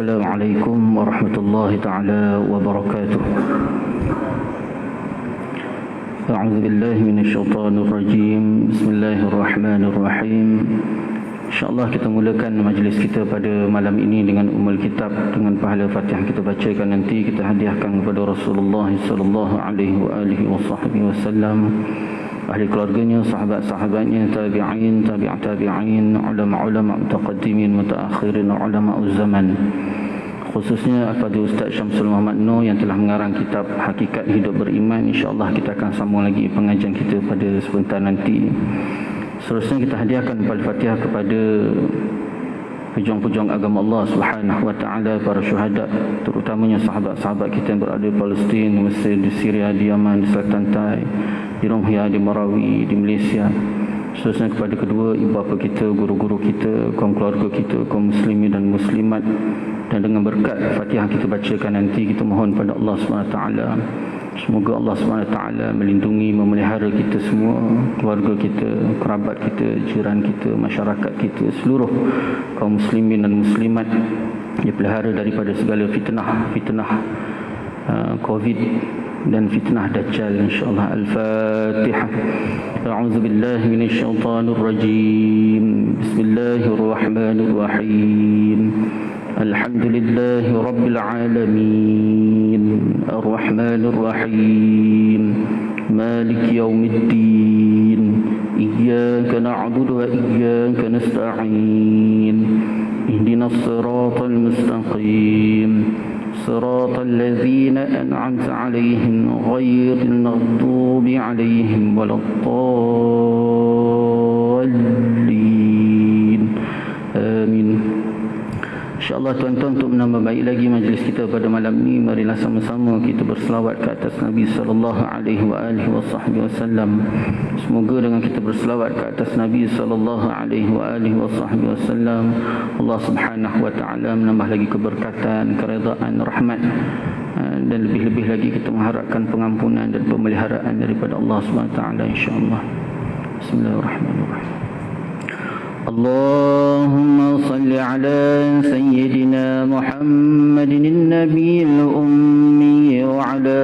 Assalamualaikum warahmatullahi ta'ala wabarakatuh. A'udzu billahi minasyaitonir rajim. Bismillahirrahmanirrahim. InsyaAllah kita mulakan majlis kita pada malam ini dengan Ummul Kitab, dengan pahala Fatihah kita bacakan nanti kita hadiahkan kepada Rasulullah sallallahu alaihi wasallam, ahli keluarganya, sahabat-sahabatnya, tabi'in, tabi'in, ulama-ulama mutaqaddimin, mutaakhirin, ulama zaman. Khususnya kepada Ustaz Syamsul Muhammad Noor yang telah mengarang kitab Hakikat Hidup Beriman. InsyaAllah kita akan sambung lagi pengajian kita pada sebentar nanti. Seterusnya kita hadiahkan Al-Fatihah kepada pejuang-pejuang agama Allah Subhanahu wa taala, para syuhada, terutamanya sahabat-sahabat kita yang berada di Palestin, di Mesir, di Syria, di Yaman, di Selatan Tai, di Rohingya, di Marawi, di Malaysia. Seterusnya kepada kedua ibu bapa kita, guru-guru kita, kaum keluarga kita, kaum muslimin dan muslimat. Dan dengan berkat Fatihah kita bacakan nanti, kita mohon pada Allah SWT, semoga Allah SWT melindungi, memelihara kita semua, keluarga kita, kerabat kita, jiran kita, masyarakat kita, seluruh kaum muslimin dan muslimat, dipelihara daripada segala fitnah Covid dan fitnah Dajjal, insyaAllah. Al-Fatihah. A'udzu billahi minasyaitonir rajim. Bismillahirrahmanirrahim. Alhamdulillahi rabbil alamin. Ar-Rahmanir Rahim. Maliki yaumiddin. Iyyaka na'budu wa iyyaka nasta'in. Ihdinas siratal mustaqim. صراط الذين أنعمت عليهم غير المغضوب عليهم ولا الضالين آمين. InsyaAllah tuan-tuan, untuk menambah baik lagi majlis kita pada malam ini, marilah sama-sama kita berselawat ke atas Nabi sallallahu alaihi wasallam. Semoga dengan kita berselawat ke atas Nabi sallallahu alaihi wasallam, Allah Subhanahu wa taala menambah lagi keberkatan, keredaan, rahmat, dan lebih-lebih lagi kita mengharapkan pengampunan dan pemeliharaan daripada Allah Subhanahu wa taala, insya-Allah. Bismillahirrahmanirrahim. اللهم صل على سيدنا محمد النبي الأمي وعلى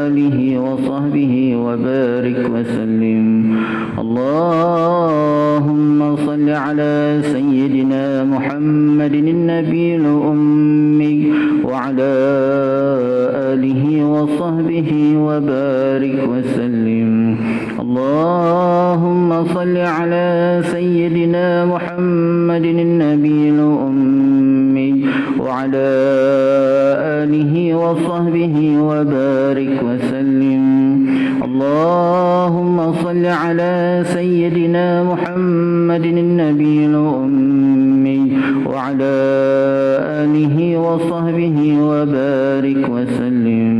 آله وصحبه وبارك وسلم. اللهم صل على سيدنا محمد النبي الأمي وعلى آله وصحبه وبارك وسلم. اللهم صل على سيدنا محمد النبي الأمي وعلى آله وصحبه وبارك وسلم. اللهم صل على سيدنا محمد النبي الأمي وعلى آله وصحبه وبارك وسلم.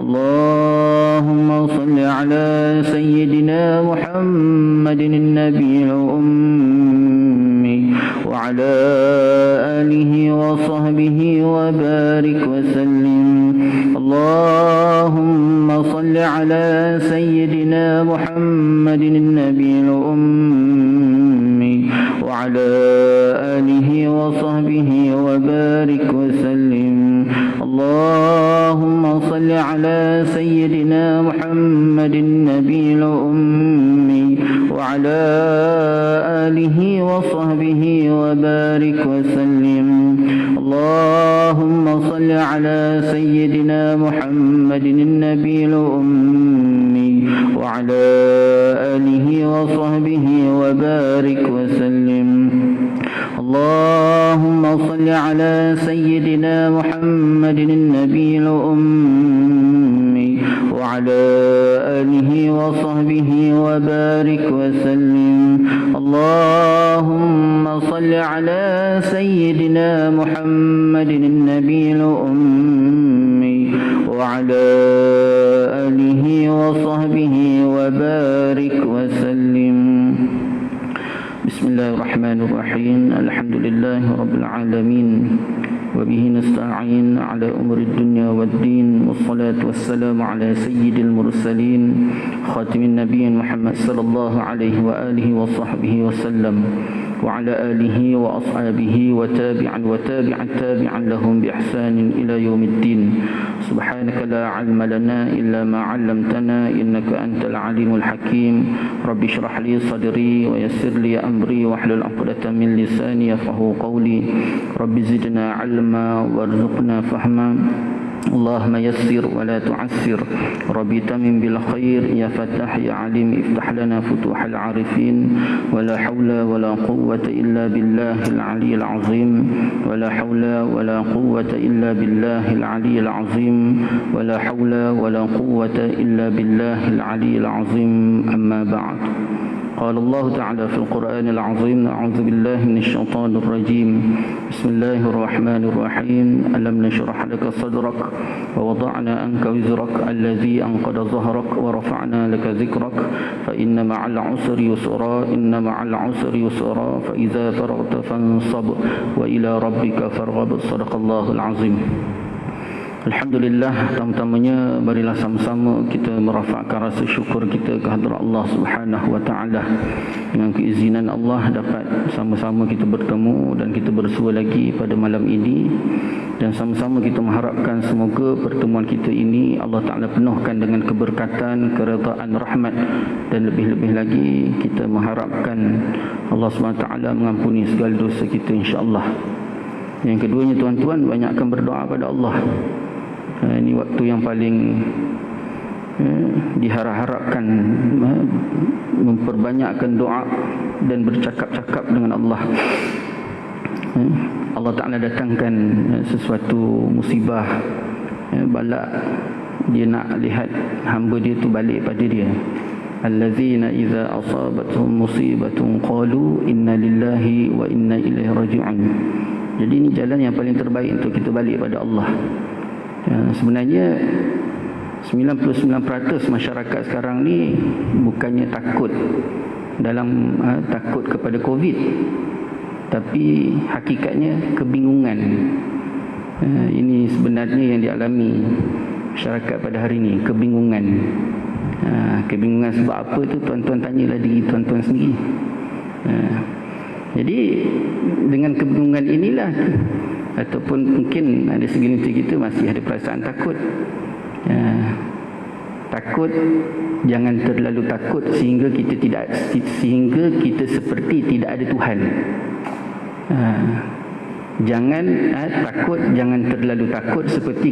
اللهم صل على سيدنا محمد النبي الأمي وعلى آله وصحبه وبارك وسلم. اللهم صل على سيدنا محمد النبي الأمي وعلى آله وصحبه وبارك وسلم. اللهم صل على سيدنا محمد النبي الأمي وعلى آله وصحبه وبارك وسلم. اللهم صل على سيدنا محمد النبي الأمي وعلى آله وصحبه وبارك وسلم. اللهم صل على سيدنا محمد النبي الأمي وعلى آله وصحبه وبارك وسلم. اللهم صل على سيدنا محمد النبي الأمي وعلى آله وصحبه وبارك وسلم. بسم الله الرحمن الرحيم. الحمد لله رب العالمين وبه نستعين على أمور الدنيا والدين، والصلاة والسلام على سيد المرسلين خاتم النبيين محمد صلى الله عليه وآله وصحبه وسلم. وعلى آله وأصحابه وتابعا تابعا لهم بإحسان إلى يوم الدين. سبحانك لا علم لنا إلا ما علمتنا إنك أنت العليم الحكيم. رب اشرح لي صدري ويسر لي أمري واحلل عقدة من لساني يفقهوا قولي. رب زدنا علما وارزقنا فهما. اللهم يسر ولا تعسر. ربي تمم بالخير يا فتاح يا عليم افتح لنا فتوح العارفين. ولا حول ولا قوة إلا بالله العلي العظيم. ولا حول ولا قوة إلا بالله العلي العظيم. ولا حول ولا قوة إلا بالله العلي العظيم. أما بعد. قال الله تعالى في القرآن العظيم: أعوذ بالله من الشيطان الرجيم. بسم الله الرحمن الرحيم. ألم نشرح لك صدرك ووضعنا عنك وزرك الذي أنقض ظهرك ورفعنا لك ذكرك فإن مع العسر يسرا إن مع العسر يسرا فإذا فرغت فانصب وإلى ربك فارغب. صدق الله العظيم. Alhamdulillah, pertama-tamanya marilah sama-sama kita merafakkan rasa syukur kita kehadrat Allah Subhanahu wa taala. Dengan keizinan Allah dapat sama-sama kita bertemu dan kita bersua lagi pada malam ini, dan sama-sama kita mengharapkan semoga pertemuan kita ini Allah Taala penuhkan dengan keberkatan, keredaan, rahmat, dan lebih-lebih lagi kita mengharapkan Allah Subhanahu wa taala mengampuni segala dosa kita insya-Allah. Yang keduanya, tuan-tuan, banyakkan berdoa pada Allah. Ini waktu yang paling diharap-harapkan, memperbanyakkan doa dan bercakap-cakap dengan Allah. Allah Ta'ala datangkan sesuatu musibah, balak, dia nak lihat hamba dia tu balik pada dia. Allazina idza asabatuhum musibatun qalu inna lillahi wa inna ilaihi raji'un. Jadi ini jalan yang paling terbaik untuk kita balik pada Allah. Sebenarnya 99% masyarakat sekarang ni bukannya takut takut kepada COVID, tapi hakikatnya kebingungan. Ini sebenarnya yang dialami masyarakat pada hari ini, kebingungan. Kebingungan sebab apa tu tuan-tuan tanyalah diri tuan-tuan sendiri. Jadi dengan kebingungan inilah, ataupun mungkin ada segelintir kita masih ada perasaan takut. Takut, jangan terlalu takut sehingga kita seperti tidak ada Tuhan. Jangan takut, jangan terlalu takut seperti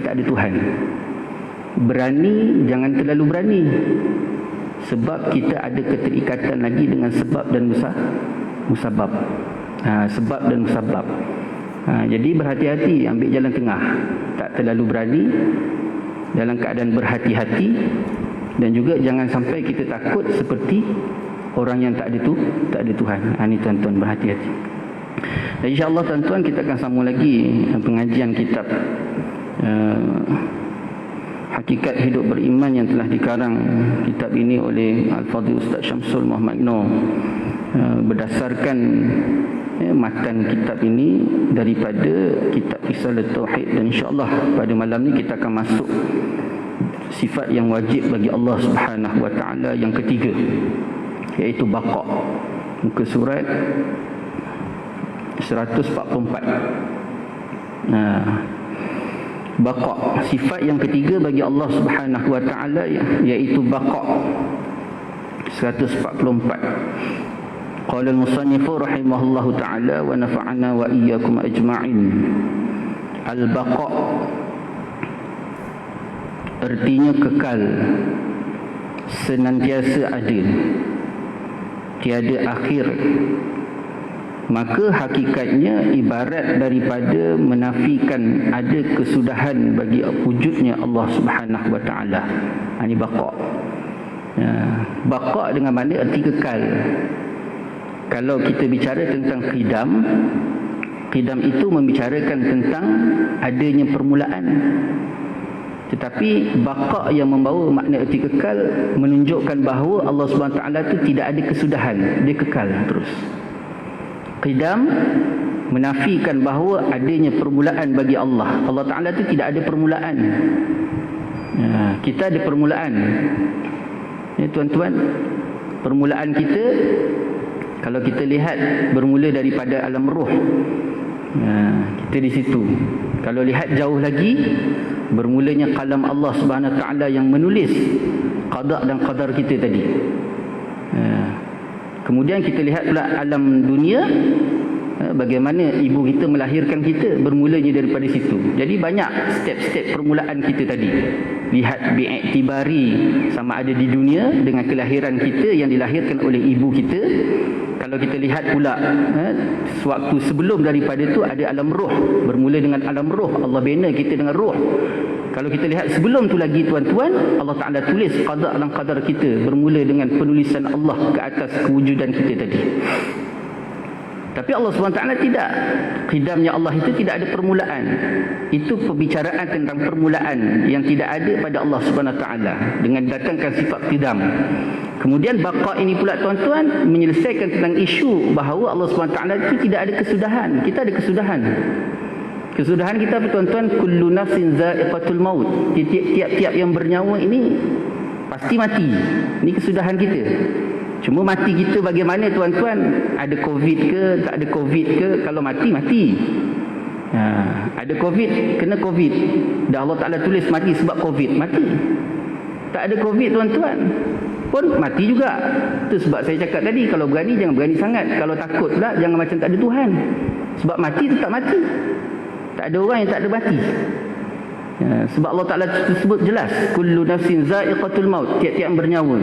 tak ada Tuhan. Berani, jangan terlalu berani, sebab kita ada keterikatan lagi dengan sebab dan musabab. Sebab dan musabab. Jadi berhati-hati, ambil jalan tengah. Tak terlalu berani, dalam keadaan berhati-hati, dan juga jangan sampai kita takut seperti orang yang tak ada Tuhan. Ini tuan-tuan, berhati-hati. Dan insya-Allah tuan-tuan, kita akan sambung lagi pengajian kitab Hakikat Hidup Beriman yang telah dikarang kitab ini oleh Al-Fadhil Ustaz Syamsul Muhammad Noor, berdasarkan matan kitab ini daripada kitab Risalah Tauhid. Dan insya-Allah pada malam ni kita akan masuk sifat yang wajib bagi Allah Subhanahu wa taala yang ketiga, iaitu baqa. Muka surat 144. Baqa, sifat yang ketiga bagi Allah Subhanahu wa taala iaitu baqa. 144. Qala al-musannif rahimahullahu ta'ala wa nafa'ana wa iyyakum ajma'in. Al-baqa artinya kekal, senantiasa ada, tiada akhir. Maka hakikatnya ibarat daripada menafikan ada kesudahan bagi wujudnya Allah Subhanahu wa taala. Ini baqa. Baqa dengan mana arti kekal. Kalau kita bicara tentang qidam itu membicarakan tentang adanya permulaan. Tetapi baqa yang membawa makna erti kekal menunjukkan bahawa Allah Subhanahu Wa Taala itu tidak ada kesudahan, dia kekal terus. Qidam menafikan bahawa adanya permulaan bagi Allah. Allah Taala itu tidak ada permulaan. Kita ada permulaan. Ya tuan-tuan, permulaan kita Kalau kita lihat bermula daripada alam roh, kita di situ. Kalau lihat jauh lagi, bermulanya kalam Allah Subhanahu Wa Taala yang menulis qada dan qadar kita tadi. Kemudian kita lihat pula alam dunia, bagaimana ibu kita melahirkan kita, bermulanya daripada situ. Jadi banyak step-step permulaan kita tadi. Lihat bi'iktibari sama ada di dunia dengan kelahiran kita yang dilahirkan oleh ibu kita. Kalau kita lihat pula sewaktu sebelum daripada itu ada alam roh, bermula dengan alam roh. Allah bina kita dengan roh. Kalau kita lihat sebelum tu lagi tuan-tuan, Allah Ta'ala tulis qada dan qadar kita, bermula dengan penulisan Allah ke atas kewujudan kita tadi. Tapi Allah SWT tidak. Qidamnya Allah itu tidak ada permulaan. Itu perbicaraan tentang permulaan yang tidak ada pada Allah SWT dengan datangkan sifat qidam. Kemudian baqa ini pula tuan-tuan menyelesaikan tentang isu bahawa Allah SWT itu tidak ada kesudahan. Kita ada kesudahan. Kesudahan kita apa tuan-tuan? Kullu nafsin za'iqatul maut. Tiap-tiap yang bernyawa ini pasti mati. Ini kesudahan kita. Cuma mati kita bagaimana tuan-tuan? Ada covid ke, tak ada covid ke? Kalau mati, mati. Ada covid, kena covid. Dah Allah Ta'ala tulis mati sebab covid, mati. Tak ada covid tuan-tuan, pun mati juga. Itu sebab saya cakap tadi, kalau berani jangan berani sangat. Kalau takut pula jangan macam tak ada Tuhan. Sebab mati tetap mati. Tak ada orang yang tak ada mati. Sebab Allah Ta'ala sebut jelas, kullu nafsin za'iqatul maut, tiap-tiap bernyawa.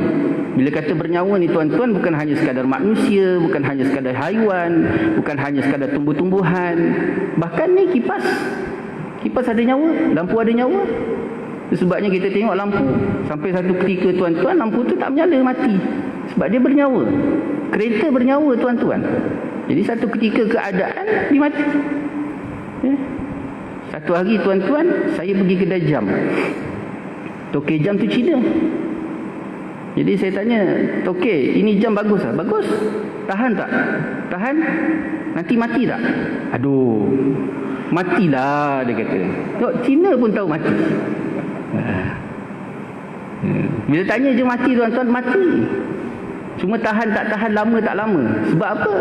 Bila kata bernyawa ni tuan-tuan, bukan hanya sekadar manusia, bukan hanya sekadar haiwan, bukan hanya sekadar tumbuh-tumbuhan. Bahkan ni kipas ada nyawa, lampu ada nyawa. Sebabnya kita tengok lampu, sampai satu ketika tuan-tuan, lampu tu tak menyala, mati. Sebab dia bernyawa. Kereta bernyawa tuan-tuan. Jadi satu ketika keadaan dia mati. Satu hari tuan-tuan, saya pergi kedai jam. Tokey jam tu Cina. Jadi saya tanya, tokey, ini jam bagus tak? Bagus. Tahan tak? Tahan. Nanti mati tak? Aduh, matilah dia kata. Tengok, Cina pun tahu mati. Bila tanya je mati tuan-tuan, mati. Cuma tahan tak tahan, lama tak lama. Sebab apa?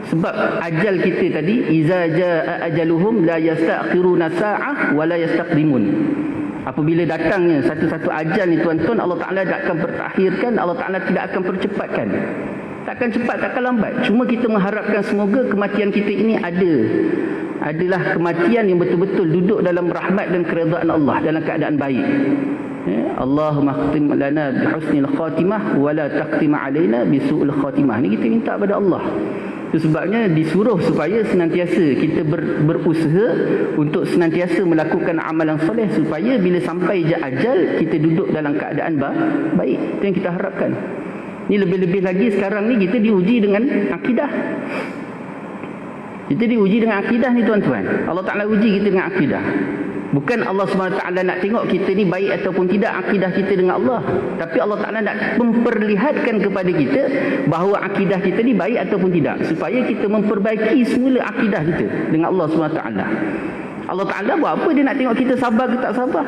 Sebab ajal kita tadi, iza jaa ajaluhum la yastakhiruna sa'ah wa la yastaqdimun. Apabila datangnya satu-satu ajal ni tuan-tuan, Allah Ta'ala tak akan pertakhirkan, Allah Ta'ala tidak akan percepatkan. Takkan cepat, takkan lambat. Cuma kita mengharapkan semoga kematian kita ini adalah kematian yang betul-betul duduk dalam rahmat dan keredaan Allah, dalam keadaan baik. Allahumma khtim lana bi husnil khatimah wa la taqtim alaina bi su'il khatimah. Ni kita minta pada Allah. Itu sebabnya disuruh supaya senantiasa kita berusaha untuk senantiasa melakukan amalan soleh, supaya bila sampai ajal kita duduk dalam keadaan baik. Itu yang kita harapkan. Ni lebih-lebih lagi sekarang ni kita diuji dengan akidah. Kita diuji dengan akidah ni tuan-tuan. Allah Ta'ala uji kita dengan akidah. Bukan Allah SWT nak tengok kita ni baik ataupun tidak akidah kita dengan Allah. Tapi Allah Ta'ala nak memperlihatkan kepada kita bahawa akidah kita ni baik ataupun tidak, supaya kita memperbaiki semula akidah kita dengan Allah SWT. Allah Ta'ala buat apa? Dia nak tengok kita sabar ke tak sabar.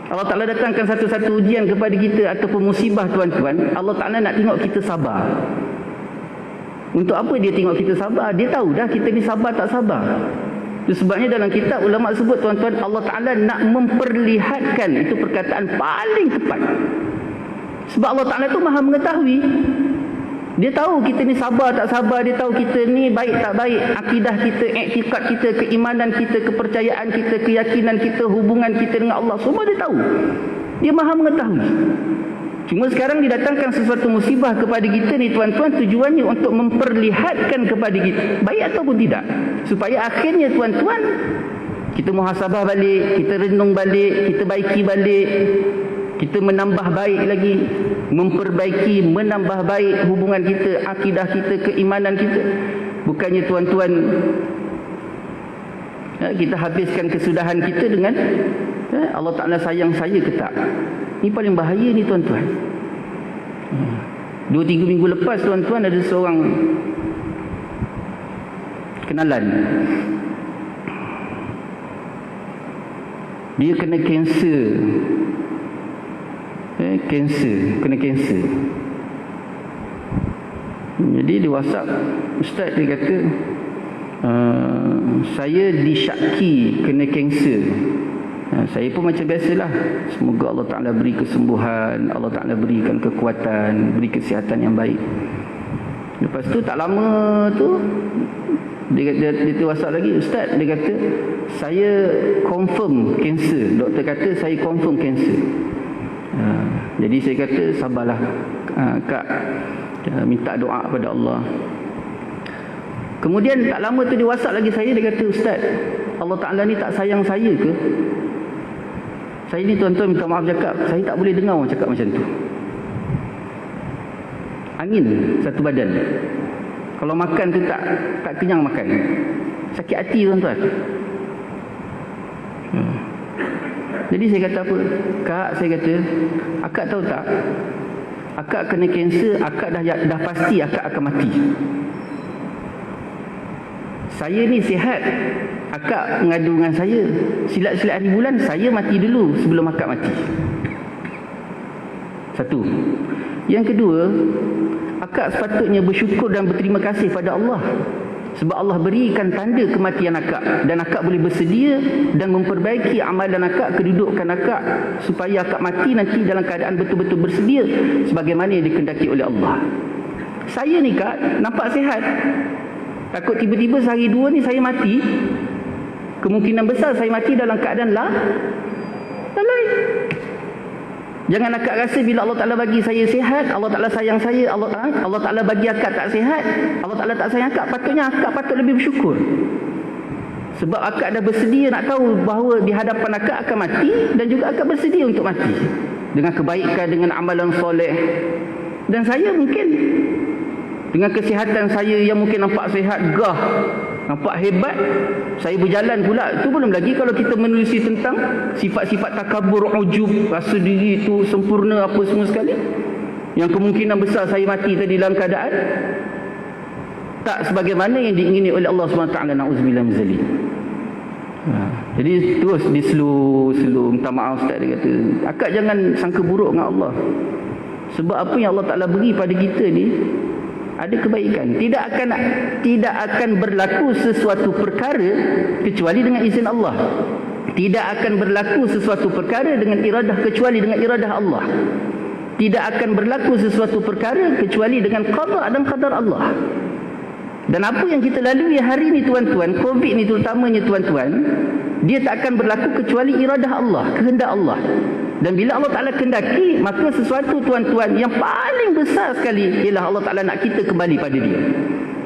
Allah Ta'ala datangkan satu-satu ujian kepada kita ataupun musibah tuan-tuan, Allah Ta'ala nak tengok kita sabar. Untuk apa dia tengok kita sabar? Dia tahu dah kita ni sabar tak sabar. Itu sebabnya dalam kitab ulama sebut tuan-tuan, Allah Ta'ala nak memperlihatkan, itu perkataan paling tepat. Sebab Allah Ta'ala tu maha mengetahui. Dia tahu kita ni sabar tak sabar, dia tahu kita ni baik tak baik, akidah kita, iktikad kita, keimanan kita, kepercayaan kita, keyakinan kita, hubungan kita dengan Allah, semua dia tahu. Dia maha mengetahui. Cuma sekarang didatangkan sesuatu musibah kepada kita ni tuan-tuan, tujuannya untuk memperlihatkan kepada kita baik ataupun tidak, supaya akhirnya tuan-tuan kita muhasabah balik, kita renung balik, kita baiki balik, kita menambah baik lagi, memperbaiki, menambah baik hubungan kita, akidah kita, keimanan kita. Bukannya tuan-tuan kita habiskan kesudahan kita dengan Allah Ta'ala sayang saya ke tak. Ini paling bahaya ni tuan-tuan. 2-3 minggu lepas tuan-tuan, ada seorang kenalan, dia kena kanser. Kena kanser. Jadi di WhatsApp, ustaz dia kata, saya disyaki kena kanser. Saya pun macam biasalah, semoga Allah Ta'ala beri kesembuhan, Allah Ta'ala berikan kekuatan, beri kesihatan yang baik. Lepas tu tak lama tu dia WhatsApp lagi, ustaz dia kata saya confirm kanser, doktor kata saya confirm kanser. Jadi saya kata sabarlah kak, minta doa kepada Allah. Kemudian tak lama tu dia WhatsApp lagi saya, dia kata, ustaz, Allah Ta'ala ni tak sayang saya ke? Saya ni tuan-tuan minta maaf cakap, saya tak boleh dengar orang cakap macam tu. Angin satu badan. Kalau makan tu tak kenyang makan. Sakit hati tuan-tuan. Jadi saya kata apa? Kak, saya kata, akak tahu tak? Akak kena kanser, akak dah pasti akak akan mati. Saya ni sihat, akak mengadu dengan saya. Silat-silat hari bulan, saya mati dulu sebelum akak mati. Satu. Yang kedua, akak sepatutnya bersyukur dan berterima kasih pada Allah. Sebab Allah berikan tanda kematian akak, dan akak boleh bersedia dan memperbaiki amalan akak, kedudukan akak, supaya akak mati nanti dalam keadaan betul-betul bersedia sebagaimana yang dikehendaki oleh Allah. Saya ni kak, nampak sihat. Takut tiba-tiba sehari dua ni saya mati. Kemungkinan besar saya mati dalam keadaan lalai. Jangan akak rasa bila Allah Ta'ala bagi saya sihat, Allah Ta'ala sayang saya, Allah Ta'ala bagi akak tak sihat, Allah Ta'ala tak sayang akak. Patutnya akak patut lebih bersyukur. Sebab akak dah bersedia nak tahu bahawa di hadapan akak akan mati, dan juga akak bersedia untuk mati dengan kebaikan, dengan amalan soleh. Dan saya mungkin dengan kesihatan saya yang mungkin nampak sihat, gah, nampak hebat, saya berjalan pula. Itu belum lagi kalau kita menelusi tentang sifat-sifat takabur, ujub, rasa diri itu sempurna apa semua sekali, yang kemungkinan besar saya mati tadi dalam keadaan tak sebagaimana yang diingini oleh Allah SWT. Na'udzubillah min zalik. Jadi terus dia slow minta maaf, ustaz dia kata, akak jangan sangka buruk dengan Allah. Sebab apa yang Allah Ta'ala beri pada kita ni ada kebaikan. Tidak akan berlaku sesuatu perkara kecuali dengan izin Allah. Tidak akan berlaku sesuatu perkara dengan iradah kecuali dengan iradah Allah. Tidak akan berlaku sesuatu perkara kecuali dengan qada dan qadar Allah. Dan apa yang kita lalui hari ni tuan-tuan, Covid ni terutamanya tuan-tuan, dia tak akan berlaku kecuali iradah Allah, kehendak Allah. Dan bila Allah Ta'ala kehendaki, maka sesuatu tuan-tuan yang paling besar sekali ialah Allah Ta'ala nak kita kembali pada dia.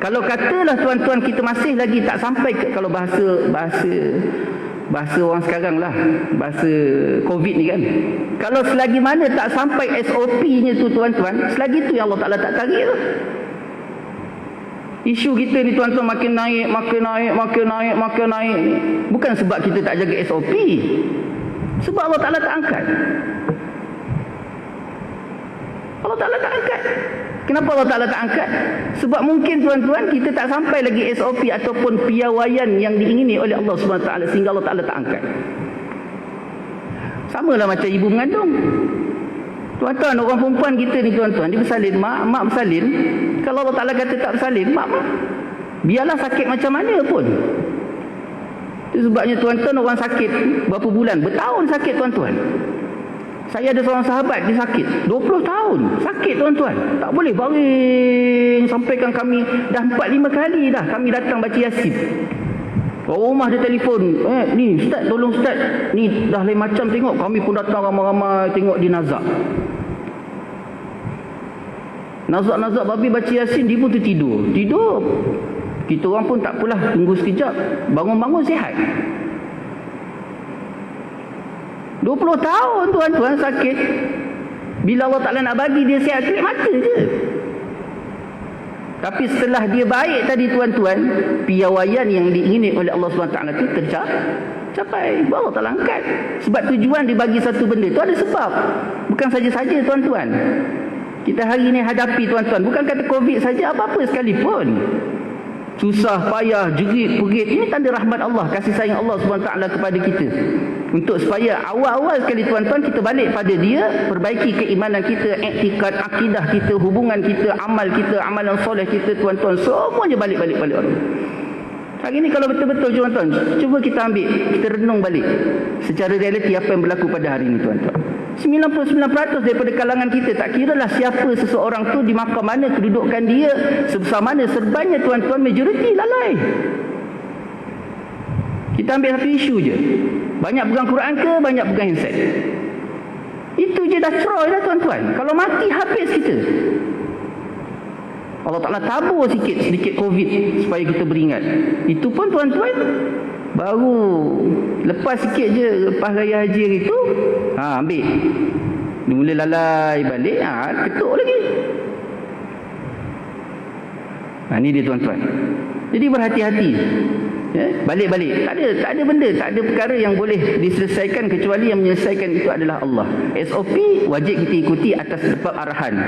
Kalau katalah tuan-tuan kita masih lagi tak sampai ke, kalau bahasa orang sekarang lah, bahasa Covid ni kan, kalau selagi mana tak sampai SOP-nya tu tuan-tuan, selagi tu yang Allah Ta'ala tak tarik tu. Isu kita ni tuan-tuan makin naik ni, bukan sebab kita tak jaga SOP, sebab Allah Ta'ala tak angkat. Allah Ta'ala tak angkat. Kenapa Allah Ta'ala tak angkat? Sebab mungkin tuan-tuan kita tak sampai lagi SOP ataupun piawaian yang diingini oleh Allah SWT, sehingga Allah Ta'ala tak angkat. Sama lah macam ibu mengandung. Tuan-tuan, orang perempuan kita ni tuan-tuan, dia bersalin, mak bersalin. Kalau Allah Ta'ala kata tak bersalin, mak biarlah sakit macam mana pun. Itu sebabnya tuan-tuan, orang sakit berapa bulan, bertahun sakit tuan-tuan. Saya ada seorang sahabat, dia sakit 20 tahun sakit tuan-tuan, tak boleh baring. Sampaikan kami dah 4-5 kali dah kami datang baca Yasin. Orang rumah dia telefon, ni ustaz, tolong ustaz, ni dah lain macam tengok. Kami pun datang ramai-ramai tengok di nazak babi baca Yasin, dia pun tertidur. Kita orang pun tak apalah, tunggu sekejap, bangun-bangun sihat. 20 tahun tuan-tuan sakit. Bila Allah Ta'ala nak bagi dia sihat, klik mata je. Tapi setelah dia baik tadi tuan-tuan, piawaian yang diingini oleh Allah SWT itu tercapai. Allah Ta'ala angkat. Sebab tujuan dibagi satu benda itu ada sebab. Bukan saja-saja tuan-tuan. Kita hari ini hadapi tuan-tuan, bukan kata Covid saja, apa-apa sekalipun. susah payah, jerit, perit. Ini tanda rahmat Allah, kasih sayang Allah SWT kepada kita. Untuk supaya awal-awal sekali tuan-tuan kita balik pada dia, perbaiki keimanan kita, iktikad, akidah kita, hubungan kita, amal kita, amalan soleh kita tuan-tuan, semuanya balik. Hari ni kalau betul-betul tuan-tuan, cuba kita ambil, kita renung balik secara realiti apa yang berlaku pada hari ini tuan-tuan. 99% daripada kalangan kita, tak kiralah siapa seseorang tu, di makam mana kedudukan dia, sebesar mana serbannya tuan-tuan, majoriti lalai. Kita ambil satu isu je, banyak pegang Quran ke banyak pegang handset, itu je dah cerai dah tuan-tuan. Kalau mati habis kita. Allah Ta'ala tabur sedikit COVID supaya kita beringat. Itu pun tuan-tuan baru lepas sikit je, lepas raya haji hari tu, ambil dia mula lalai balik, ketuk lagi. Ni dia tuan-tuan. Jadi berhati-hati, balik-balik. Tak ada benda, tak ada perkara yang boleh diselesaikan kecuali yang menyelesaikan itu adalah Allah. SOP wajib kita ikuti atas sebab arahan.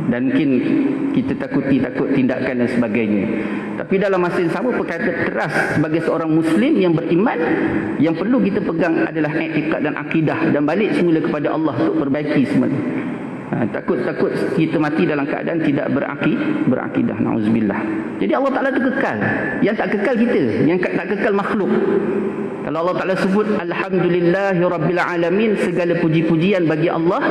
Dan mungkin kita takut tindakan dan sebagainya. Tapi dalam masa yang sama, perkara teras sebagai seorang Muslim yang beriman, yang perlu kita pegang adalah iktikad dan akidah, dan balik semula kepada Allah untuk perbaiki semua. Takut kita mati dalam keadaan tidak berakidah. Na'udzubillah. Jadi Allah Ta'ala itu kekal. Yang tak kekal kita, yang tak kekal makhluk. Kalau Allah Ta'ala sebut Alhamdulillahi Rabbil Alamin, segala puji-pujian bagi Allah.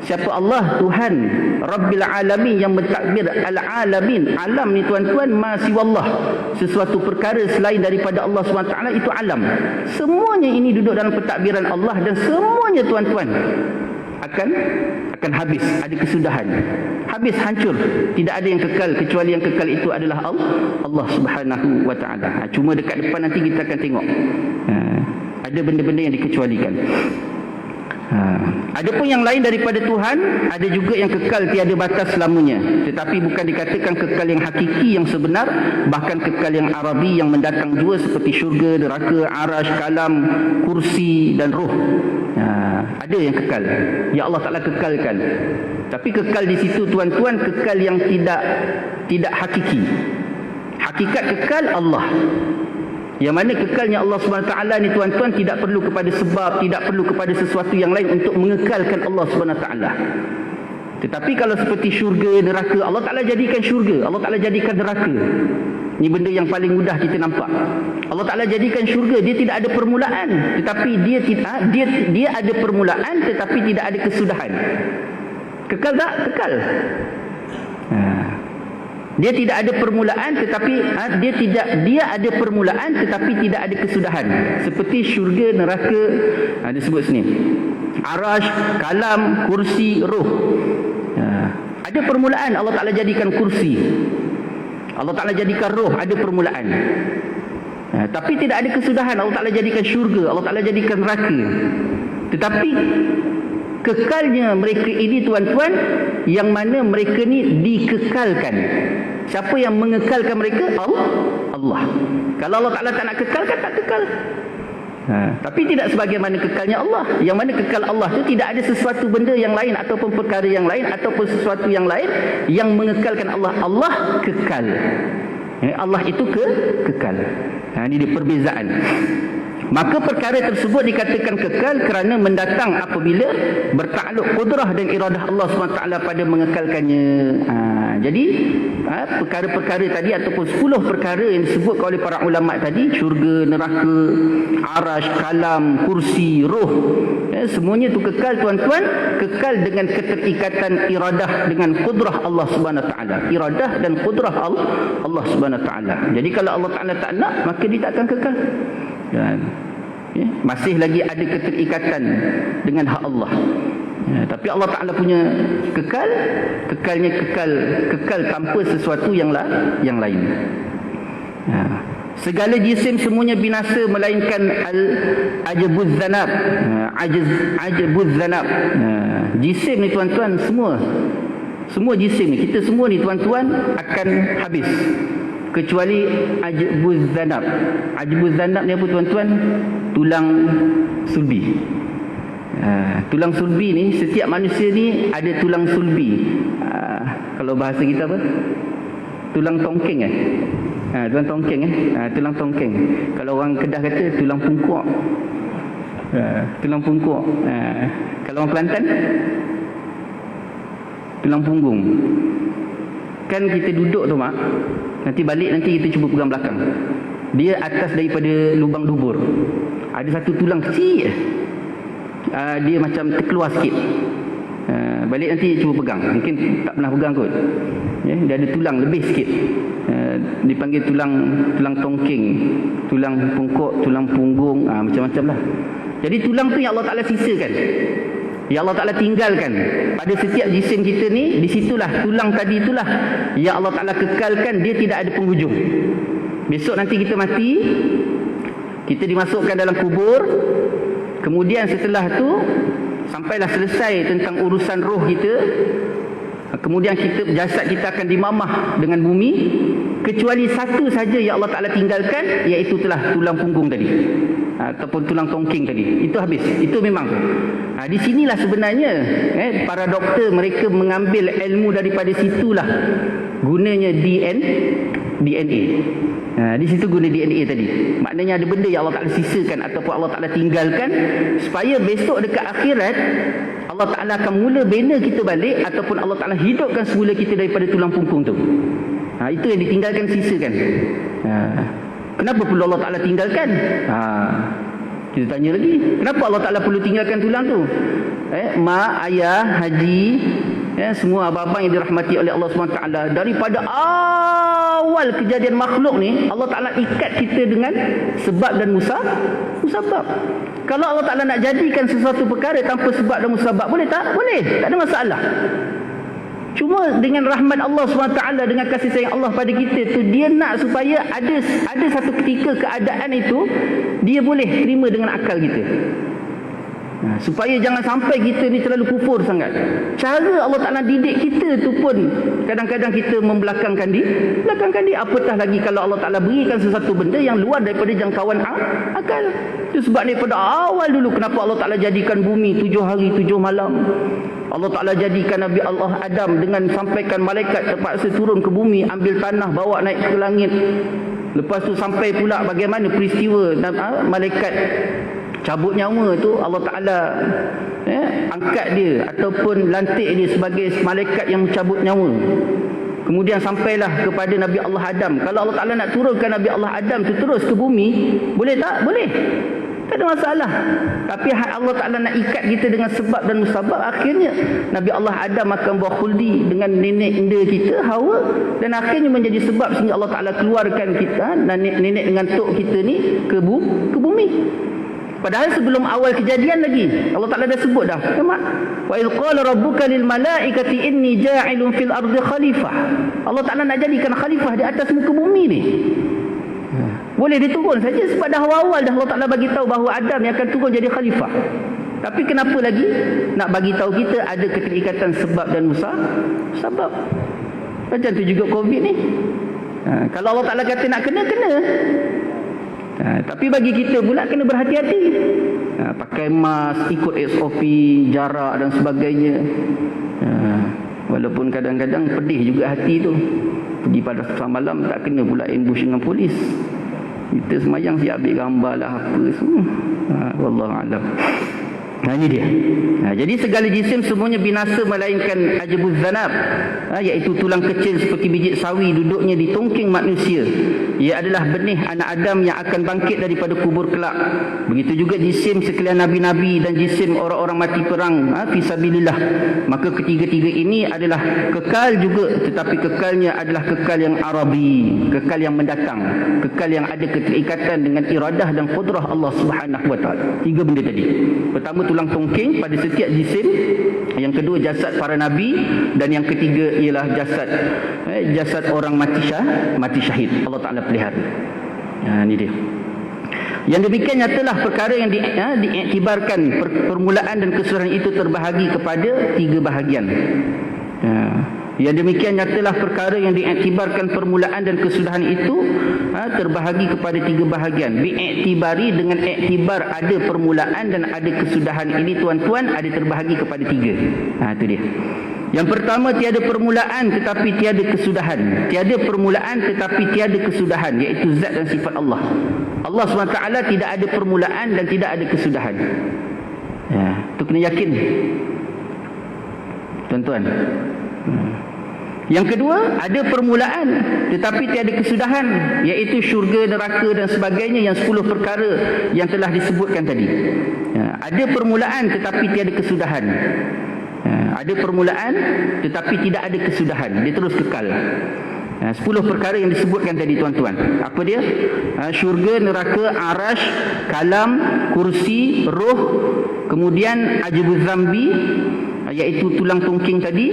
Siapa Allah? Tuhan Rabbil Alamin, yang mentadbir al-alamin. Alam ni tuan-tuan, ma siwallah, sesuatu perkara selain daripada Allah SWT itu alam. Semuanya ini duduk dalam pentadbiran Allah, dan semuanya tuan-tuan akan habis, ada kesudahan, habis, hancur. Tidak ada yang kekal kecuali yang kekal itu adalah Allah Subhanahu wa taala. Cuma dekat depan nanti kita akan tengok ada benda-benda yang dikecualikan. Ada pun yang lain daripada Tuhan, ada juga yang kekal tiada batas selamanya, tetapi bukan dikatakan kekal yang hakiki yang sebenar, bahkan kekal yang arabi yang mendatang juga, seperti syurga, neraka, arash, kalam, kursi dan roh. Ada yang kekal, ya Allah Ta'ala kekalkan. Tapi kekal di situ tuan-tuan, kekal yang tidak hakiki. Hakikat kekal Allah, yang mana kekalnya Allah SWT ni tuan-tuan tidak perlu kepada sebab, tidak perlu kepada sesuatu yang lain untuk mengekalkan Allah SWT. Tetapi kalau seperti syurga, neraka, Allah Ta'ala jadikan syurga, Allah Ta'ala jadikan neraka. Ini benda yang paling mudah kita nampak. Allah Ta'ala jadikan syurga, dia tidak ada permulaan, tetapi dia ada permulaan tetapi tidak ada kesudahan. Kekal tak? Kekal. Dia tidak ada permulaan tetapi dia ada permulaan tetapi tidak ada kesudahan. Seperti syurga, neraka, dia sebut sini. Arash, kalam, kursi, roh. Ada permulaan. Allah Ta'ala jadikan kursi, Allah Ta'ala jadikan roh, ada permulaan. Tapi tidak ada kesudahan. Allah Ta'ala jadikan syurga, Allah Ta'ala jadikan neraka. Tetapi kekalnya mereka ini tuan-tuan, yang mana mereka ni dikekalkan. Siapa yang mengekalkan mereka? Allah. Kalau Allah Ta'ala tak nak kekalkan, tak kekal. Tapi tidak sebagaimana kekalnya Allah, yang mana kekal Allah itu tidak ada sesuatu benda yang lain ataupun perkara yang lain ataupun sesuatu yang lain yang mengekalkan Allah. Allah kekal. Allah itu kekal. Ini dia perbezaan. Maka perkara tersebut dikatakan kekal kerana mendatang apabila bertakluk kudrah dan iradah Allah SWT pada mengekalkannya. Jadi perkara-perkara tadi ataupun 10 perkara yang disebutkan oleh para ulama tadi, syurga, neraka, arash, kalam, kursi, roh, semuanya itu kekal tuan-tuan. Kekal dengan keterikatan iradah dengan kudrah Allah SWT. Iradah dan kudrah Allah SWT. Jadi kalau Allah Ta'ala tak nak, maka dia tak akan kekal. Dan masih lagi ada keterikatan dengan hak Allah. Tapi Allah Ta'ala punya kekalnya kekal tanpa sesuatu yang lain. Segala jisim semuanya binasa melainkan ajabuz zanab. Ajabuz zanab. Jisim ni tuan-tuan, semua jisim ni, kita semua ni tuan-tuan akan habis, kecuali ajbuz zanab. Ajbuz zanab ni apa tuan-tuan? Tulang sulbi. Tulang sulbi ni, setiap manusia ni ada tulang sulbi. Kalau bahasa kita apa? tulang tongking tulang tongking tulang tongking. Kalau orang Kedah kata tulang pungkuak. Tulang pungkuak. Kalau orang Kelantan tulang punggung. Kan kita duduk tu mak, nanti balik nanti kita cuba pegang belakang. Dia atas daripada lubang dubur. Ada satu tulang kecil. Dia macam terkeluar sikit. Balik nanti cuba pegang. Mungkin tak pernah pegang kot. Dia ada tulang lebih sikit. Dipanggil tulang tongking, tulang pungkuk, tulang punggung, macam-macam lah. Jadi tulang tu yang Allah Ta'ala sisakan, yang Allah Ta'ala tinggalkan pada setiap jisim kita ni. Di situlah tulang tadi itulah yang Allah Ta'ala kekalkan, dia tidak ada penghujung. Besok nanti kita mati, kita dimasukkan dalam kubur. Kemudian setelah tu sampailah selesai tentang urusan roh kita. Kemudian jasad kita akan dimamah dengan bumi, kecuali satu saja yang Allah Ta'ala tinggalkan, iaitu telah tulang punggung tadi, ataupun tulang tongking tadi. Itu habis. Itu memang. Di sinilah sebenarnya para doktor mereka mengambil ilmu daripada situlah gunanya DNA. Di situ guna DNA tadi. Maknanya ada benda yang Allah Ta'ala sisakan ataupun Allah Ta'ala tinggalkan, supaya besok dekat akhirat Allah Ta'ala akan mula bina kita balik, ataupun Allah Ta'ala hidupkan semula kita daripada tulang punggung tu. Itu yang ditinggalkan, sisakan. Kenapa perlu Allah Ta'ala tinggalkan? Kita tanya lagi, kenapa Allah Ta'ala perlu tinggalkan tulang tu? Mak, ayah, haji, semua abang-abang yang dirahmati oleh Allah SWT, daripada awal kejadian makhluk ni, Allah Ta'ala ikat kita dengan sebab dan musabab. Kalau Allah Ta'ala nak jadikan sesuatu perkara tanpa sebab dan musabab, boleh tak? Boleh, tak ada masalah. Cuma dengan rahmat Allah SWT, dengan kasih sayang Allah pada kita tu, dia nak supaya ada satu ketika keadaan itu dia boleh terima dengan akal kita. Supaya jangan sampai kita ni terlalu kufur sangat. Cara Allah Ta'ala didik kita tu pun kadang-kadang kita membelakangkan diri. Apatah lagi kalau Allah Ta'ala berikan sesuatu benda yang luar daripada jangkauan akal. Itu sebab daripada awal dulu kenapa Allah Ta'ala jadikan bumi 7 hari 7 malam. Allah Ta'ala jadikan Nabi Allah Adam dengan sampaikan malaikat terpaksa turun ke bumi, ambil tanah, bawa naik ke langit. Lepas tu sampai pula bagaimana peristiwa malaikat cabut nyawa tu, Allah Ta'ala angkat dia ataupun lantik dia sebagai malaikat yang mencabut nyawa. Kemudian sampailah kepada Nabi Allah Adam. Kalau Allah Ta'ala nak turunkan Nabi Allah Adam tu terus ke bumi, boleh tak? Boleh. Tak ada masalah. Tapi Allah Ta'ala nak ikat kita dengan sebab dan musabab, akhirnya Nabi Allah Adam akan berkhuldi dengan nenek enda kita Hawa, dan akhirnya menjadi sebab sehingga Allah Ta'ala keluarkan kita, nenek dengan tok kita ni ke bumi. Padahal sebelum awal kejadian lagi Allah Ta'ala dah sebut dah. Wa idh qala rabbuka lil malaikati inni ja'ilun fil ardi khalifah. Allah Ta'ala nak jadikan khalifah di atas muka bumi ni. Boleh diturun saja sebab dah awal dah Allah Ta'ala bagi tahu bahawa Adam yang akan turun jadi khalifah. Tapi kenapa lagi nak bagi tahu kita ada keterikatan sebab dan musabab. Macam tu juga Covid ni. Kalau Allah Ta'ala kata nak kena. Tapi bagi kita pula kena berhati-hati. Pakai mask, ikut SOP, jarak dan sebagainya. Walaupun kadang-kadang pedih juga hati tu. Pergi pada malam tak kena pula ambush dengan polis. Kita semayang siap ambil gambar lah apa semua. Wallahualam. Ini dia. Jadi segala jisim semuanya binasa melainkan ajabuz zanab, iaitu tulang kecil seperti biji sawi duduknya di tongking manusia. Ia adalah benih anak Adam yang akan bangkit daripada kubur kelak. Begitu juga jisim sekalian nabi-nabi dan jisim orang-orang mati perang fisabilillah. Maka ketiga-tiga ini adalah kekal juga, tetapi kekalnya adalah kekal yang arabi, kekal yang mendatang, kekal yang ada keterikatan dengan iradah dan qudrah Allah Subhanahu wa taala. Tiga benda tadi. Pertama, tulang tongking pada setiap jisim. Yang kedua, jasad para nabi. Dan yang ketiga ialah jasad orang mati syahid. Allah Ta'ala pelihara. Ini dia. Yang demikian nyatalah perkara yang diiktibarkan permulaan dan keseluruhan itu terbahagi kepada tiga bahagian. Yang demikian nyatalah perkara yang diiktibarkan permulaan dan kesudahan itu terbahagi kepada tiga bahagian. Biiktibari, dengan iktibar ada permulaan dan ada kesudahan ini tuan-tuan, ada terbahagi kepada tiga. Itu dia. Yang pertama, tiada permulaan tetapi tiada kesudahan. Tiada permulaan tetapi tiada kesudahan, iaitu zat dan sifat Allah. Allah SWT tidak ada permulaan dan tidak ada kesudahan. Ya, itu kena yakin, tuan-tuan. Yang kedua, ada permulaan tetapi tiada kesudahan, iaitu syurga, neraka dan sebagainya, yang 10 perkara yang telah disebutkan tadi. Ya, ada permulaan tetapi tiada kesudahan. Ada permulaan tetapi tidak ada kesudahan, dia terus kekal. 10 perkara yang disebutkan tadi, tuan-tuan. Apa dia? Syurga, neraka, arash, kalam, kursi, roh, kemudian ajibuz zambi, iaitu tulang tungking tadi,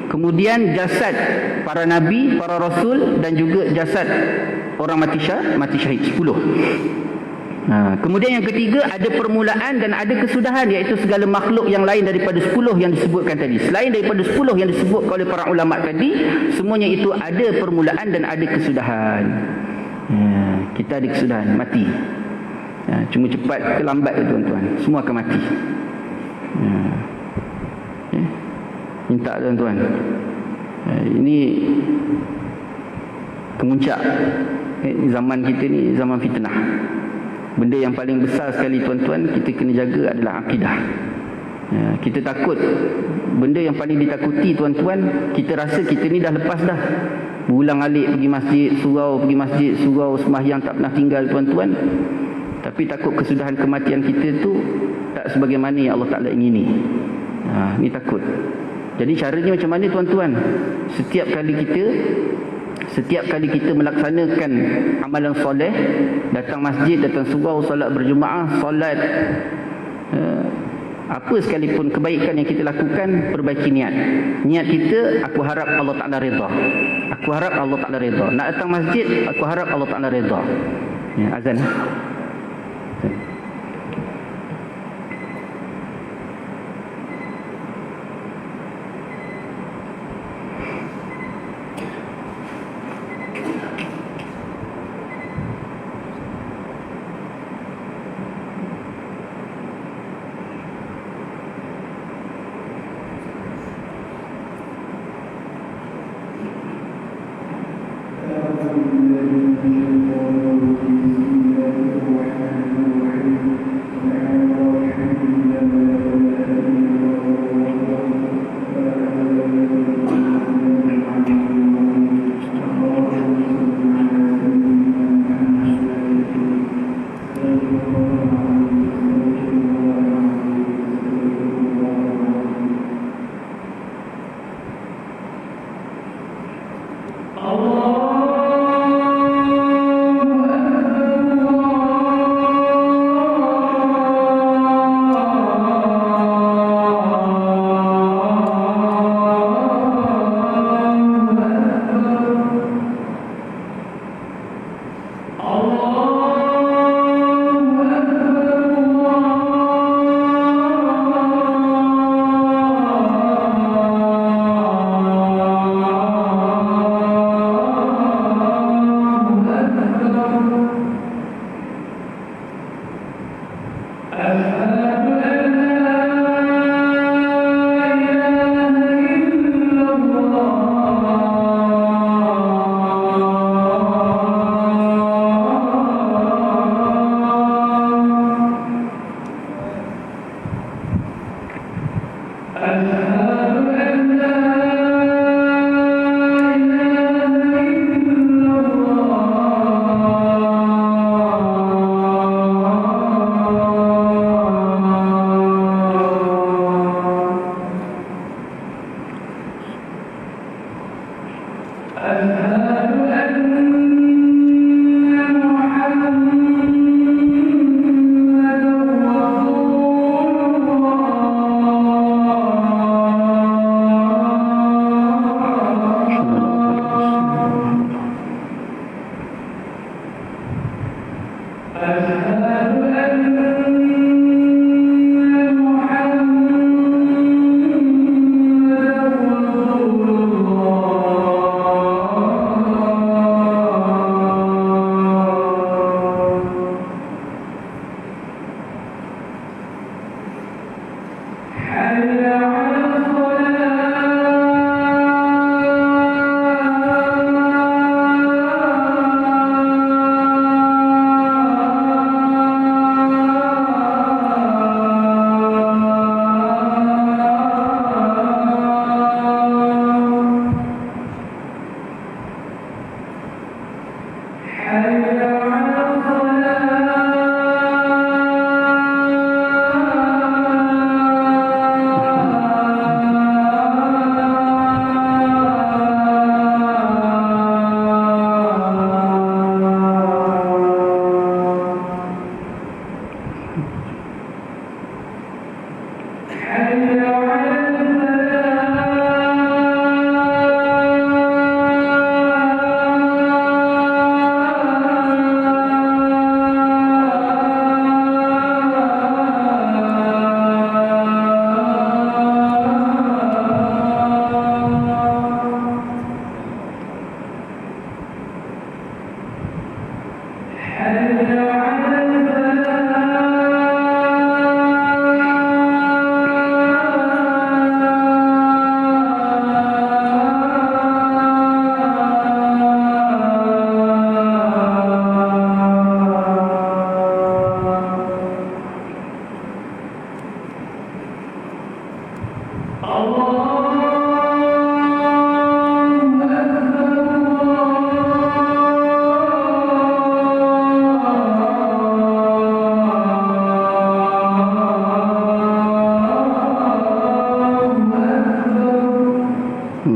kemudian jasad para nabi, para rasul, dan juga jasad orang mati syahid, 10. Kemudian yang ketiga, ada permulaan dan ada kesudahan, iaitu segala makhluk yang lain daripada 10 yang disebutkan tadi. Selain daripada 10 yang disebut oleh para ulama tadi, semuanya itu ada permulaan dan ada kesudahan. Kita ada kesudahan, mati. Cuma cepat ke lambat ke, tuan-tuan, semua akan mati. Minta, tuan-tuan, ini kemuncak zaman kita ni, zaman fitnah. Benda yang paling besar sekali, tuan-tuan, kita kena jaga adalah akidah. Kita takut, benda yang paling ditakuti, tuan-tuan, kita rasa kita ni dah lepas dah. Berulang-alik pergi masjid, surau, sembahyang tak pernah tinggal, tuan-tuan. Tapi takut kesudahan kematian kita tu tak sebagaimana yang Allah Ta'ala ingini. Ni takut. Jadi caranya macam mana, tuan-tuan? Setiap kali kita melaksanakan amalan soleh, datang masjid, datang surau, solat berjemaah, solat, apa sekalipun kebaikan yang kita lakukan, perbaiki niat. Niat kita, aku harap Allah Ta'ala redha. Aku harap Allah Ta'ala redha. Nak datang masjid, aku harap Allah Ta'ala redha. Azan.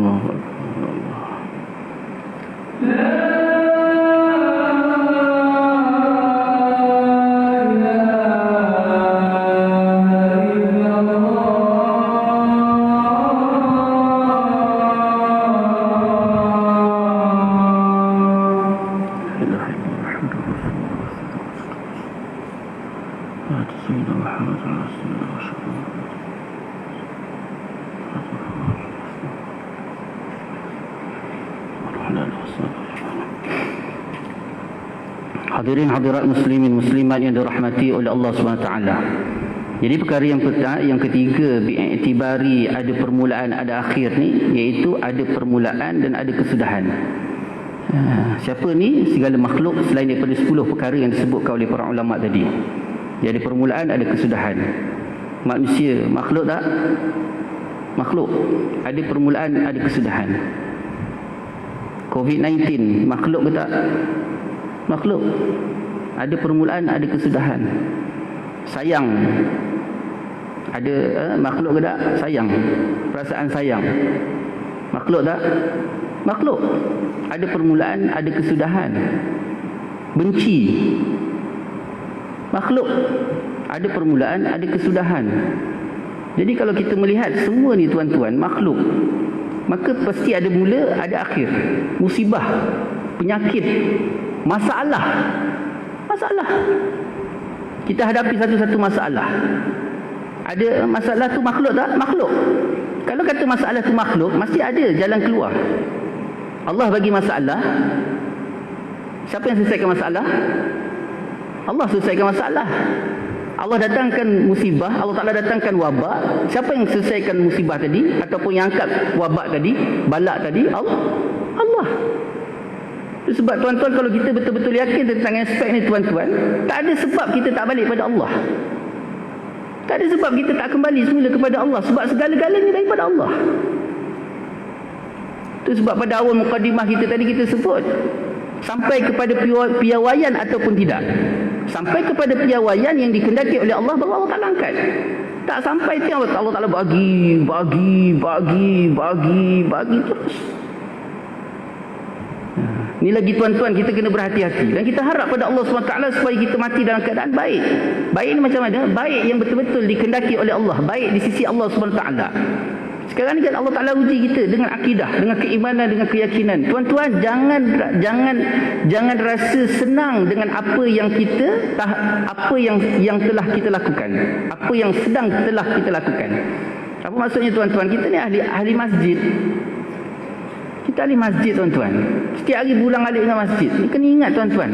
Allahu Akbar. Hadirin hadirat muslimin muslimat yang dirahmati oleh Allah SWT. Jadi perkara yang ketiga biiktibari ada permulaan ada akhir ni, iaitu ada permulaan dan ada kesudahan. Siapa ni? Segala makhluk selain daripada 10 perkara yang disebutkan oleh para ulama tadi. Dia ada permulaan ada kesudahan. Manusia, makhluk tak? Makhluk ada permulaan ada kesudahan. COVID-19 makhluk ke tak? Makhluk ada permulaan ada kesudahan. Sayang ada makhluk ke tak? Sayang, perasaan sayang makhluk tak? Makhluk ada permulaan ada kesudahan. Benci makhluk ada permulaan ada kesudahan. Jadi kalau kita melihat semua ni tuan-tuan makhluk, maka pasti ada mula ada akhir. Musibah, penyakit, masalah kita hadapi satu-satu masalah. Ada masalah tu makhluk tak? Makhluk. Kalau kata masalah tu makhluk, mesti ada jalan keluar. Allah bagi masalah, siapa yang selesaikan masalah? Allah selesaikan masalah. Allah datangkan musibah, Allah Ta'ala datangkan wabak. Siapa yang selesaikan musibah tadi ataupun yang angkat wabak tadi, balak tadi? Allah. Sebab tuan-tuan, kalau kita betul-betul yakin tentang aspek ni tuan-tuan, tak ada sebab kita tak balik pada Allah. Tak ada sebab kita tak kembali semula kepada Allah, sebab segala-galanya daripada Allah. Itu sebab pada awal mukadimah kita tadi kita sebut, sampai kepada piawaian ataupun tidak. Sampai kepada piawaian yang dikehendaki oleh Allah, baru Allah Ta'ala angkat. Tak sampai tu Allah Ta'ala bagi terus. Ni lagi tuan-tuan, kita kena berhati-hati. Dan kita harap pada Allah SWT supaya kita mati dalam keadaan baik. Baik ni macam mana? Baik yang betul-betul dikehendaki oleh Allah. Baik di sisi Allah SWT. Sekarang ni kan Allah Ta'ala uji kita dengan akidah, dengan keimanan, dengan keyakinan. Tuan-tuan, jangan rasa senang dengan apa yang telah kita lakukan. Apa yang sedang telah kita lakukan. Apa maksudnya tuan-tuan? Kita ni ahli masjid. Kita ahli masjid tuan-tuan. Setiap hari pulang balik dengan masjid. Ini kena ingat tuan-tuan.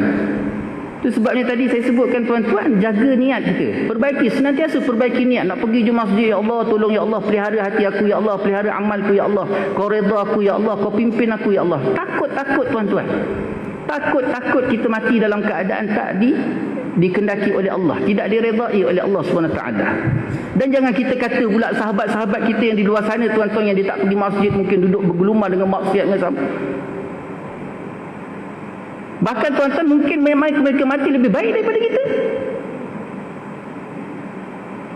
Itu sebabnya tadi saya sebutkan tuan-tuan, jaga niat kita. Perbaiki, senantiasa perbaiki niat. Nak pergi je masjid, ya Allah tolong ya Allah, pelihara hati aku ya Allah, pelihara amalku ya Allah. Kau redha aku ya Allah, kau pimpin aku ya Allah. Takut tuan-tuan. Takut kita mati dalam keadaan tak dikehendaki oleh Allah, tidak diredai oleh Allah SWT. Dan jangan kita kata pula sahabat-sahabat kita yang di luar sana tuan-tuan, yang dia tak pergi masjid, mungkin duduk bergelumar dengan maksiat dengan sama. Bahkan tuan-tuan, mungkin memang mereka mati lebih baik daripada kita.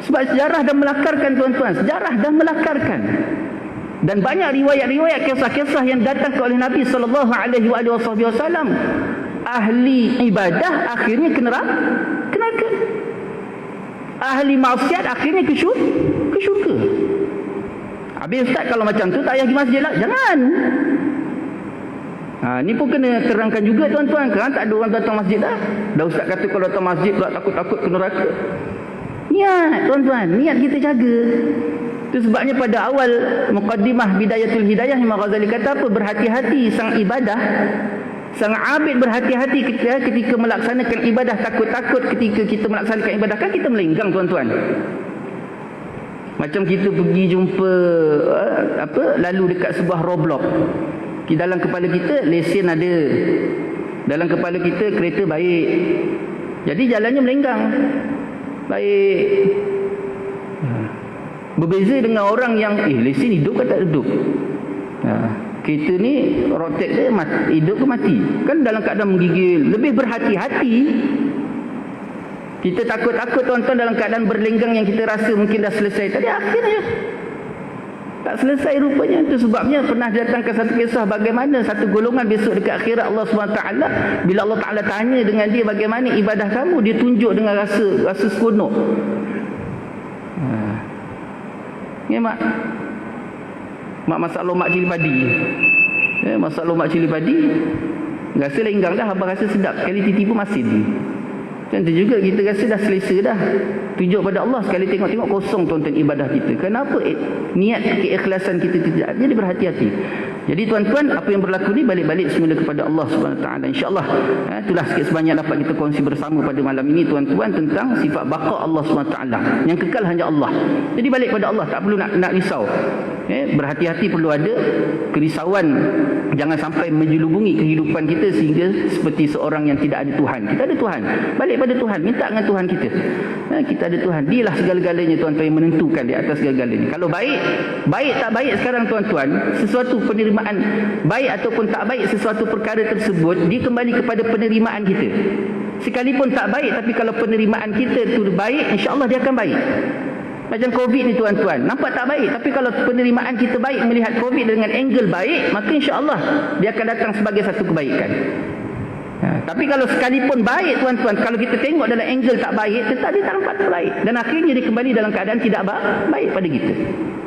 Sebab sejarah dah melakarkan tuan-tuan, sejarah dah melakarkan. Dan banyak riwayat-riwayat, kisah-kisah yang datang oleh Nabi SAW. Ahli ibadah akhirnya ke neraka. Ahli maksiat akhirnya ke syurga. Habis Ustaz, kalau macam tu tak payah pergi masjid lah. Jangan. Ni pun kena terangkan juga tuan-tuan. Kerana tak ada orang datang masjid dah. Dah Ustaz kata kalau datang masjid pula takut-takut ke neraka. Niat tuan-tuan, niat kita jaga. Itu sebabnya pada awal muqaddimah Bidayatul Hidayah, Imam Ghazali kata apa? Berhati-hati sang ibadah, sang abid berhati-hati ketika melaksanakan ibadah. Takut-takut ketika kita melaksanakan ibadah, kan kita melenggang tuan-tuan. Macam kita pergi jumpa lalu dekat sebuah roadblock. Di dalam kepala kita lesen ada, dalam kepala kita kereta baik, jadi jalannya melenggang baik. Berbeza dengan orang yang lesen hidup ke tak hidup. Kereta ni rotek dia hidup ke mati, kan dalam keadaan menggigil. Lebih berhati-hati. Kita takut-takut tuan-tuan dalam keadaan berlenggang yang kita rasa mungkin dah selesai tadi, akhirnya Tak selesai rupanya. Itu sebabnya pernah datangkan satu kisah bagaimana satu golongan besok dekat akhirat Allah SWT, bila Allah Ta'ala tanya dengan dia bagaimana ibadah kamu, dia tunjuk dengan rasa seronok. Ya mak masak lomak cili padi. Masak lomak cili padi, rasa lenggang dah, abang rasa sedap. Sekali titipu masin. Contoh juga kita rasa dah selesa dah. Tunjuk pada Allah, sekali tengok-tengok kosong tuan-tuan ibadah kita. Kenapa? Niat keikhlasan kita tidak. Jadi berhati-hati. Jadi tuan-tuan, apa yang berlaku ni balik-balik semula kepada Allah SWT. InsyaAllah, itulah sikit sebanyak dapat kita kongsi bersama pada malam ini tuan-tuan, tentang sifat baqa Allah SWT. Yang kekal hanya Allah. Jadi balik pada Allah, tak perlu nak risau. Berhati-hati perlu ada kerisauan. Jangan sampai menjelubungi kehidupan kita sehingga seperti seorang yang tidak ada Tuhan. Kita ada Tuhan. Balik pada Tuhan, minta dengan Tuhan kita. Kita ada Tuhan. Dialah segala-galanya tuan-tuan yang menentukan di atas segala-galanya. Kalau baik tak baik sekarang tuan-tuan, sesuatu penerimaan baik ataupun tak baik sesuatu perkara tersebut, dia kembali kepada penerimaan kita. Sekalipun tak baik, tapi kalau penerimaan kita itu baik, insya-Allah dia akan baik. Macam Covid ni tuan-tuan, nampak tak baik, tapi kalau penerimaan kita baik melihat Covid dengan angle baik, maka insya-Allah dia akan datang sebagai satu kebaikan. Tapi kalau sekalipun baik tuan-tuan, kalau kita tengok dalam angle tak baik, dia tak nampak tak baik, dan akhirnya dia kembali dalam keadaan tidak baik pada kita.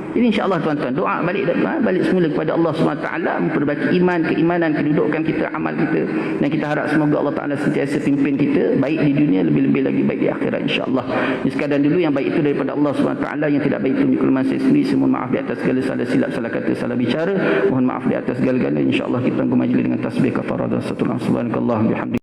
Jadi insya-Allah tuan-tuan, doa balik semula kepada Allah SWT, memperbaiki keimanan, kedudukan kita, amal kita, dan kita harap semoga Allah Taala sentiasa pimpin kita baik di dunia, lebih-lebih lagi baik di akhirat insya-Allah. Ini sekadar dulu, yang baik itu daripada Allah SWT, yang tidak baik itu kelemahan saya sendiri. Saya mohon maaf di atas segala salah silap, salah kata, salah bicara. Mohon maaf di atas segala-galanya. Insya-Allah kita tunggu majlis dengan tasbih kafarah dan subhanakallah bihamdi.